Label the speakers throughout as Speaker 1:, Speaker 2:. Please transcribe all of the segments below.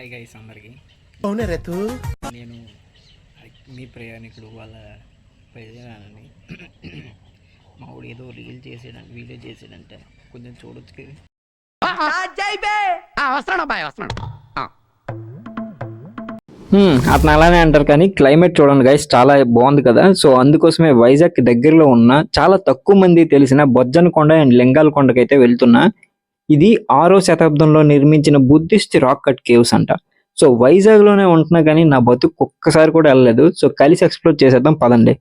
Speaker 1: Hi guys అందరికి.
Speaker 2: అవునా రేతు,
Speaker 1: నేను మీ ప్రయాణికుడు వాళ్ళ ప్రయాణాన్ని మా వాడు ఏదో రీల్ చేసాడంట, వీడియో చేసాడంట, కొంచెం చూడొచ్చు. అతను అలానే అంటారు కానీ క్లైమేట్ చూడండి గైస్, చాలా బాగుంది కదా. సో అందుకోసమే వైజాగ్ దగ్గరలో ఉన్న చాలా తక్కువ మంది తెలిసిన బొజ్జనకొండ అండ్ లింగాల కొండకైతే వెళ్తున్నా. ఇది 6వ శతాబ్దంలో నిర్మించిన బుద్ధిస్ట్ రాక్ కట్ కేవ్స్ అంట. సో వైజాగ్ లోనే ఉంటున్నా కానీ నా బతుకు ఒక్కసారి కూడా వెళ్ళలేదు. సో కలిసి ఎక్స్ప్లోర్ చేసేద్దాం పదండి.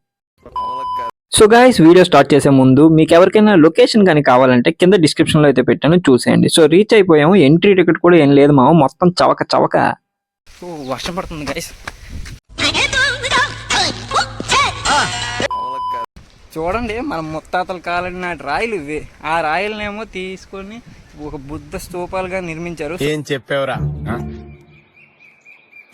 Speaker 1: సో గాయస్, వీడియో స్టార్ట్ చేసే ముందు మీకు ఎవరికైనా లొకేషన్ కానీ కావాలంటే కింద డిస్క్రిప్షన్ లో అయితే పెట్టాను, చూసేయండి. సో రీచ్ అయిపోయాము. ఎంట్రీ టికెట్ కూడా ఏం లేదు మామ, మొత్తం చవక చవక. సో వర్షం పడుతుంది గైస్, చూడండి. మన ముత్తాతల కాలం నాటి రాయిలు ఇవి. ఆ రాయిలనేమో తీసుకొని ఒక బుద్ధ స్తూపాలుగా నిర్మించారు.
Speaker 2: ఏం చెప్పావురా?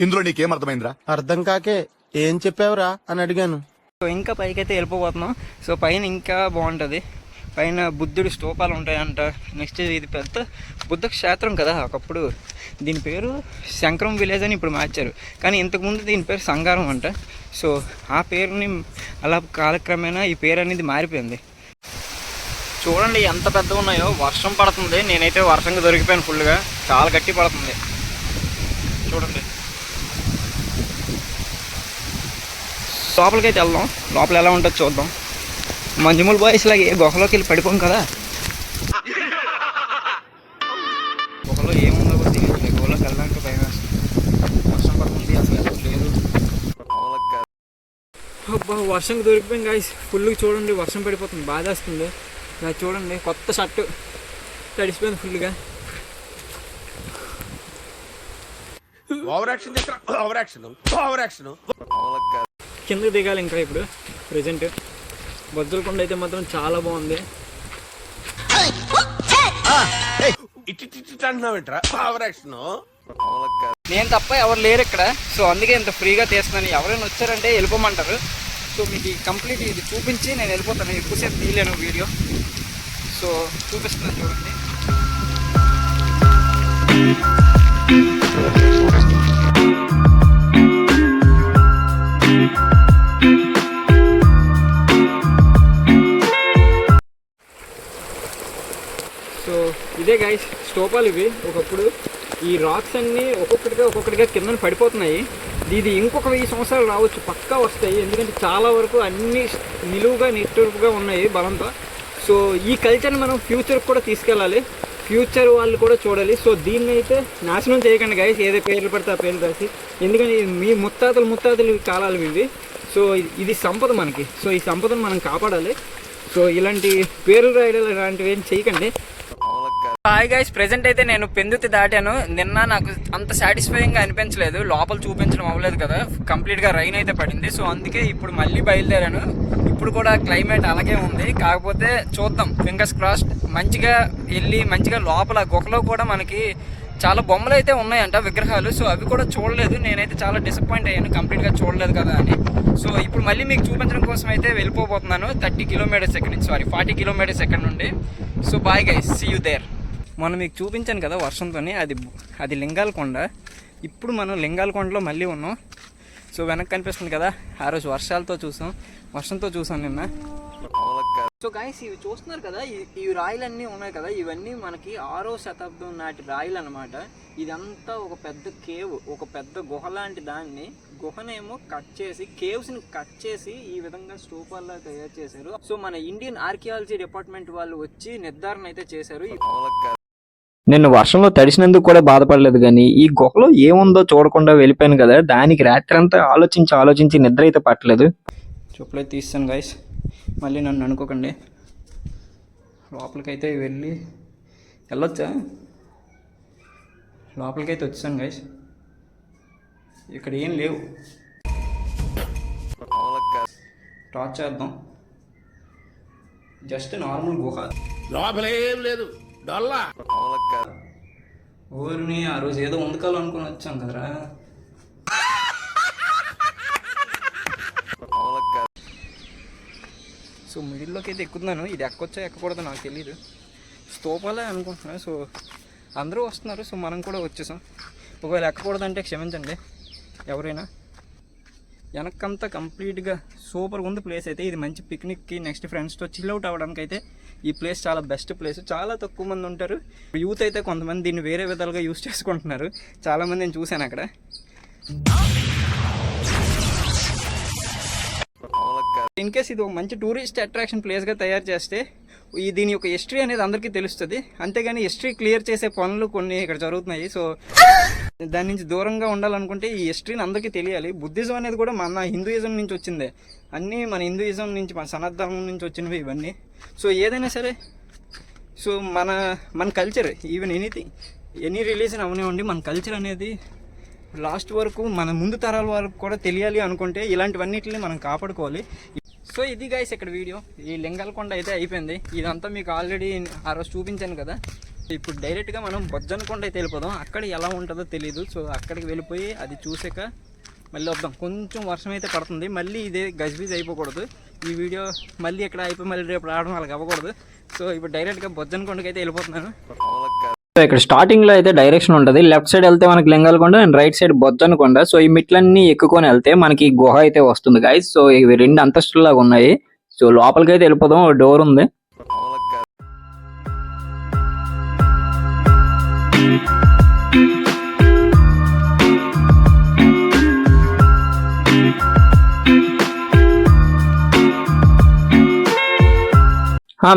Speaker 3: ఇందులో నీకేం అర్థమైందిరా?
Speaker 2: అర్థం కాకే ఏం చెప్పావురా అని అడిగాను.
Speaker 1: సో ఇంకా పైకైతే వెళ్ళిపోతున్నాం. సో పైన ఇంకా బాగుంటుంది. పైన బుద్ధుడి స్తూపాలు ఉంటాయంట. నెక్స్ట్ ఇది పెద్ద బుద్ధ క్షేత్రం కదా. ఒకప్పుడు దీని పేరు శంకరం విలేజ్ అని ఇప్పుడు మార్చారు, కానీ ఇంతకుముందు దీని పేరు సంగారం అంట. సో ఆ పేరుని అలా కాలక్రమేణా ఈ పేరు అనేది మారిపోయింది. చూడండి ఎంత పెద్దగా ఉన్నాయో. వర్షం పడుతుంది, నేనైతే వర్షంగా దొరికిపోయాను ఫుల్గా. చాలా గట్టి పడుతుంది చూడండి. లోపలికైతే వెళ్దాం, లోపల ఎలా ఉంటుందో చూద్దాం. మంజుమూల్ బాయ్స్ లాగే గుహలోకి వెళ్ళి పడిపోం కదా. గుహలో ఏముందో కూడా తెలియదు. గుహలోకి వెళ్ళడానికి భయం వేస్తుంది. వర్షం పడుతుంది, అసలు ఎవరు లేదు. అబ్బా, వర్షంకి దొరికిపోయింది గాయ్స్. ఫుల్గా చూడండి, వర్షం పడిపోతుంది, బాధ వస్తుంది. నాకు చూడండి, కొత్త షర్టు తడిసిపోయింది ఫుల్గా. కిందకి దిగాలి ఇంకా. ఇప్పుడు ప్రజెంట్ బొజ్జలకొండ అయితే మాత్రం చాలా బాగుంది. నేను తప్ప ఎవరు లేరు ఇక్కడ. సో అందుకే ఇంత ఫ్రీగా తీస్తున్నాను. ఎవరైనా వచ్చారంటే వెళ్ళిపోమంటారు. సో మీకు కంప్లీట్ ఇది చూపించి నేను వెళ్ళిపోతాను. ఎక్కువసేపు తీయలేను వీడియో. సో చూపిస్తున్నాను చూడండి. సో ఇదే గైస్ స్తూపాలు ఇవి. ఒకప్పుడు ఈ రాక్స్ అన్నీ ఒక్కొక్కటిగా కింద పడిపోతున్నాయి. ఇది ఇంకొక 1000 సంవత్సరాలు రావచ్చు, పక్కా వస్తాయి. ఎందుకంటే చాలా వరకు అన్ని నిలువుగా నిట్టూర్పుగా ఉన్నాయి బలంతో. సో ఈ కల్చర్ని మనం ఫ్యూచర్కి కూడా తీసుకెళ్ళాలి. ఫ్యూచర్ వాళ్ళు కూడా చూడాలి. సో దీన్ని అయితే నాశనం చేయకండి గైస్, ఏదో పేర్లు పడితే ఆ పేర్లు రాసి. ఎందుకంటే మీ ముత్తాతలు కాలాలు ఇవి. సో ఇది సంపద మనకి. సో ఈ సంపదను మనం కాపాడాలి. సో ఇలాంటి పేర్లు రాయడాలు ఇలాంటివి ఏం చేయకండి. హాయ్ గైస్, ప్రెజెంట్ అయితే నేను పెందుతి దాటాను. నిన్న నాకు అంత సాటిస్ఫైయింగ్గా అనిపించలేదు, లోపల చూపించడం అవ్వలేదు కదా. కంప్లీట్గా రైన్ అయితే పడింది. సో అందుకే ఇప్పుడు మళ్ళీ బయలుదేరాను. ఇప్పుడు కూడా క్లైమేట్ అలాగే ఉంది, కాకపోతే చూద్దాం, ఫింగర్స్ క్రాస్డ్. మంచిగా వెళ్ళి మంచిగా లోపల గుహలో కూడా మనకి చాలా బొమ్మలు అయితే ఉన్నాయంట, విగ్రహాలు. సో అవి కూడా చూడలేదు. నేనైతే చాలా డిసప్పాయింట్ అయ్యాను, కంప్లీట్గా చూడలేదు కదా అని. సో ఇప్పుడు మళ్ళీ మీకు చూపించడం కోసం అయితే వెళ్ళిపోతున్నాను. 40 కిలోమీటర్స్ ఎక్కడి నుండి. So bye guys, see you there. మొన్న మీకు చూపించాను కదా వర్షంతోనే, అది లింగాల కొండ. ఇప్పుడు మనం లింగాల కొండలో మళ్ళీ ఉన్నాం. సో వెనక్కి కనిపిస్తుంది కదా, ఆ రోజు వర్షంతో చూసాం నిన్న. సో గాయస్, ఇవి చూస్తున్నారు కదా, ఈ రాయిలన్నీ ఉన్నాయి కదా, ఇవన్నీ మనకి 6వ శతాబ్దం నాటి రాయిలు అనమాట. ఇదంతా ఒక పెద్ద కేవ్, ఒక పెద్ద గుహ లాంటి దాన్ని, గుహనేమో కేవ్స్ని కట్ చేసి ఈ విధంగా స్తూపాల్లో తయారు చేశారు. సో మన ఇండియన్ ఆర్కియాలజీ డిపార్ట్మెంట్ వాళ్ళు వచ్చి నిర్ధారణ అయితే చేశారు. నిన్న వర్షంలో తడిసినందుకు కూడా బాధపడలేదు, కానీ ఈ గుహలో ఏముందో చూడకుండా వెళ్ళిపోయాను కదా, దానికి రాత్రి అంతా ఆలోచించి నిద్ర అయితే పట్టలేదు. చెప్పులైతే తీస్తాను గైస్, మళ్ళీ నన్ను అనుకోకండి. లోపలికైతే వెళ్ళొచ్చా? లోపలికైతే వచ్చాను గైస్. ఇక్కడ ఏం లేవు. టార్చ్ చేద్దాం. జస్ట్ నార్మల్ గుహ,
Speaker 2: లోపలేం లేదు.
Speaker 1: ఊరిని ఆ రోజు ఏదో వండుకోవాలనుకుని వచ్చాం కదరా. సో మిడిల్లోకి అయితే ఎక్కుతున్నాను. ఇది ఎక్కొచ్చా ఎక్కకూడదు నాకు తెలీదు. స్తూపాలే అనుకుంటున్నాను. సో అందరూ వస్తున్నారు, సో మనం కూడా వచ్చేసాం. ఒకవేళ ఎక్కకూడదంటే క్షమించండి ఎవరైనా. వెనక్కంతా కంప్లీట్గా సూపర్గా ఉంది ప్లేస్ అయితే. ఇది మంచి పిక్నిక్కి నెక్స్ట్ ఫ్రెండ్స్తో చిల్ అవుట్ అవ్వడానికి అయితే ఈ ప్లేస్ చాలా బెస్ట్ ప్లేస్. చాలా తక్కువ మంది ఉంటారు. యూత్ అయితే కొంతమంది దీన్ని వేరే విధాలుగా యూస్ చేసుకుంటున్నారు. చాలామంది నేను చూశాను అక్కడ. ఇన్ కేస్ ఇది ఒక మంచి టూరిస్ట్ అట్రాక్షన్ ప్లేస్గా తయారు చేస్తే దీని యొక్క హిస్టరీ అనేది అందరికీ తెలుస్తుంది. అంతేగాని హిస్టరీ క్లియర్ చేసే పనులు కొన్ని ఇక్కడ జరుగుతున్నాయి. సో దాని నుంచి దూరంగా ఉండాలనుకుంటే ఈ హిస్టరీని అందరికీ తెలియాలి. బుద్ధిజం అనేది కూడా మన హిందూయిజం నుంచి వచ్చిందే. అన్నీ మన హిందూయిజం నుంచి, మన సనాతనం నుంచి వచ్చినవి ఇవన్నీ. సో ఏదైనా సరే, సో మన కల్చర్, ఈవెన్ ఎనీ రిలీజన్ అవనివ్వండి, మన కల్చర్ అనేది లాస్ట్ వరకు మన ముందు తరాల వరకు కూడా తెలియాలి అనుకుంటే ఇలాంటివన్నిటిని మనం కాపాడుకోవాలి. సో ఇది గైస్ ఇక్కడ వీడియో. ఈ లింగాలకొండ అయితే అయిపోయింది. ఇదంతా మీకు ఆల్రెడీ ఆ రోజు చూపించాను కదా. ఇప్పుడు డైరెక్ట్గా మనం బొజ్జనకొండ అయితే వెళ్ళిపోదాం. అక్కడ ఎలా ఉంటుందో తెలీదు. సో అక్కడికి వెళ్ళిపోయి అది చూసాక మళ్ళీ వద్దాం. కొంచెం వర్షం అయితే పడుతుంది. మళ్ళీ ఇదే గజిబిజి అయిపోకూడదు. ఈ వీడియో మళ్ళీ ఇక్కడ అయిపోయి మళ్ళీ రేపు రావడం వాళ్ళకి అవ్వకూడదు. సో ఇప్పుడు డైరెక్ట్గా బొజ్జనకొండకి అయితే వెళ్ళిపోతున్నాను. సో ఇక్కడ స్టార్టింగ్లో అయితే డైరెక్షన్ ఉంటుంది. లెఫ్ట్ సైడ్ వెళ్తే మనకి Lingalakonda and right side Bojjanakonda. So ఈ మెట్లన్నీ ఎక్కుకొని వెళ్తే మనకి గుహ అయితే వస్తుంది గైస్. సో ఇవి 2 అంతస్తులాగా ఉన్నాయి. సో లోపలికి అయితే వెళ్ళిపోదాం. డోర్ ఉంది.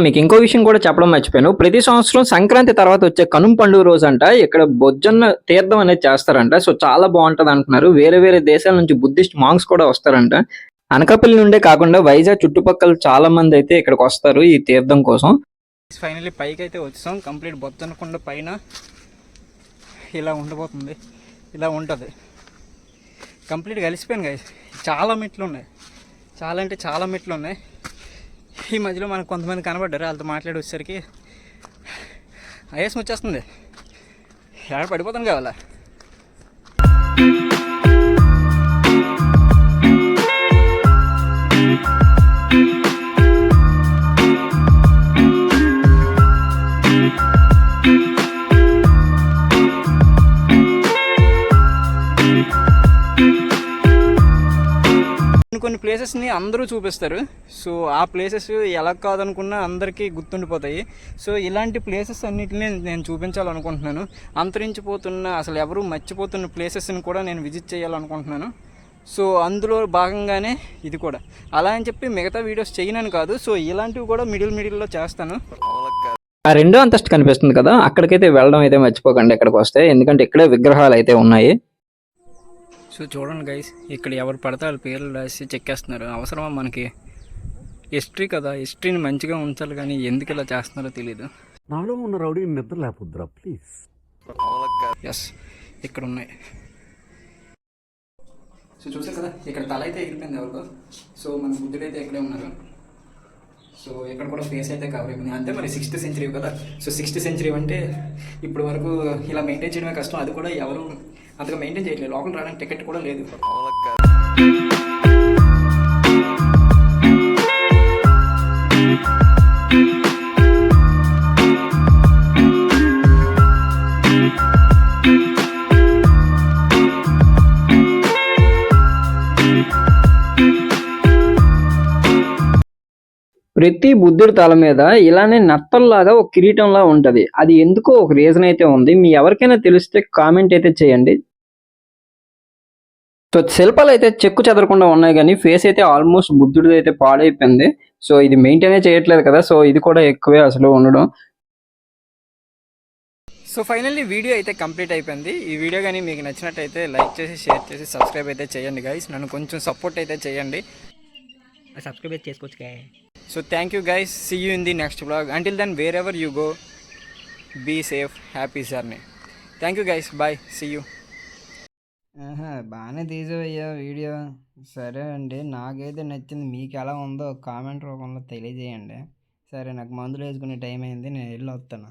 Speaker 1: మీకు ఇంకో విషయం కూడా చెప్పడం మర్చిపోయాను. ప్రతి సంవత్సరం సంక్రాంతి తర్వాత వచ్చే కనుమ పండుగ రోజు అంట ఇక్కడ బొజ్జన్న తీర్థం అనేది చేస్తారంట. సో చాలా బాగుంటది అంటున్నారు. వేరే వేరే దేశాల నుంచి బుద్ధిస్ట్ మాంగ్స్ కూడా వస్తారంట. అనకాపల్లి నుండే కాకుండా వైజాగ్ చుట్టుపక్కల చాలా మంది అయితే ఇక్కడికి వస్తారు ఈ తీర్థం కోసం. ఫైనల్లీ పైకి అయితే వచ్చాం. కంప్లీట్ బొజ్జనకొండ పైన ఇలా ఉండబోతుంది. ఇలా ఉంటుంది. కంప్లీట్గా కలిసిపోయాను గైస్. చాలా మెట్లు ఉన్నాయి. చాలా అంటే చాలా మెట్లు ఉన్నాయి. ఈ మధ్యలో మనకు కొంతమంది కనబడ్డారు. వాళ్ళతో మాట్లాడి వచ్చేసరికి ఆయాసం వచ్చేస్తుంది. ఎక్కడ పడిపోతాను కావాలా. కొన్ని ప్లేసెస్ని అందరూ చూపిస్తారు. సో ఆ ప్లేసెస్ ఎలా కాదనుకున్నా అందరికీ గుర్తుండిపోతాయి. సో ఇలాంటి ప్లేసెస్ అన్నిటిని నేను చూపించాలనుకుంటున్నాను. అంతరించిపోతున్న, అసలు ఎవరు మర్చిపోతున్న ప్లేసెస్ని కూడా నేను విజిట్ చేయాలనుకుంటున్నాను. సో అందులో భాగంగానే ఇది కూడా. అలా అని చెప్పి మిగతా వీడియోస్ చేయనని కాదు. సో ఇలాంటివి కూడా మిడిల్లో చేస్తాను. ఆ 2వ అంతస్తు కనిపిస్తుంది కదా, అక్కడికైతే వెళ్ళడం అయితే మర్చిపోకండి ఇక్కడికి వస్తే. ఎందుకంటే ఇక్కడే విగ్రహాలు అయితే ఉన్నాయి. సో చూడండి గైస్, ఇక్కడ ఎవరు పడితే వాళ్ళ పేర్లు రాసి చెక్కేస్తున్నారు. అవసరమా మనకి? హిస్టరీ కదా, హిస్టరీని మంచిగా ఉంచాలి. కానీ ఎందుకు ఇలా చేస్తున్నారో తెలీదు.
Speaker 3: నాలో ఉన్న రౌడీ నిద్ర లేపుద్రా ప్లీజ్.
Speaker 1: ఎస్, ఇక్కడ ఉన్నాయి. సో చూసారు కదా, ఇక్కడ తల అయితే ఎగిరిపోయింది ఎవరికో. సో మన బుద్ధుడు అయితే ఇక్కడే ఉన్నారు. సో ఇక్కడ కూడా ఫేస్ అయితే కవర్ అయిపోయింది. అంతే మరి 6th సెంచరీ కదా. సో 6th సెంచరీ అంటే ఇప్పటి వరకు ఇలా మెయింటైన్ చేయడమే కష్టం. అది కూడా ఎవరు అంతగా మెయింటైన్ చేయట్లేదు. లోపల రావడానికి టికెట్ కూడా లేదు. ప్రతి బుద్ధుడి తల మీద ఇలానే నత్తల్లాగా ఒక కిరీటంలా ఉంటది. అది ఎందుకో ఒక రీజన్ అయితే ఉంది. మీ ఎవరికైనా తెలిస్తే కామెంట్ అయితే చేయండి. సో శిల్పాలు అయితే చెక్కు చెదరకుండా ఉన్నాయి, కానీ ఫేస్ అయితే ఆల్మోస్ట్ బుద్ధుడిది అయితే పాడైపోయింది. సో ఇది మెయింటైన్ చేయట్లేదు కదా. సో ఇది కూడా ఎక్కువే అసలు ఉండడం. సో ఫైనల్లీ వీడియో అయితే కంప్లీట్ అయిపోయింది. ఈ వీడియో కానీ మీకు నచ్చినట్టయితే లైక్ చేసి, షేర్ చేసి, సబ్స్క్రైబ్ అయితే చేయండి గైస్. నన్ను కొంచెం సపోర్ట్ అయితే చేయండి. సబ్స్క్రైబ్ అయితే చేసుకోవచ్చు. So thank you guys. See you in the next vlog. Until then, wherever you go, be safe. Happy journey. Thank you guys. Bye. See you. బాగానే తీసేవయ్యా వీడియో. సరే అండి, నాకైతే నచ్చింది. మీకు ఎలా ఉందో కామెంట్ రూపంలో తెలియజేయండి. సరే, నాకు మందులు వేసుకునే టైం అయింది. నేను వెళ్ళి వస్తాను.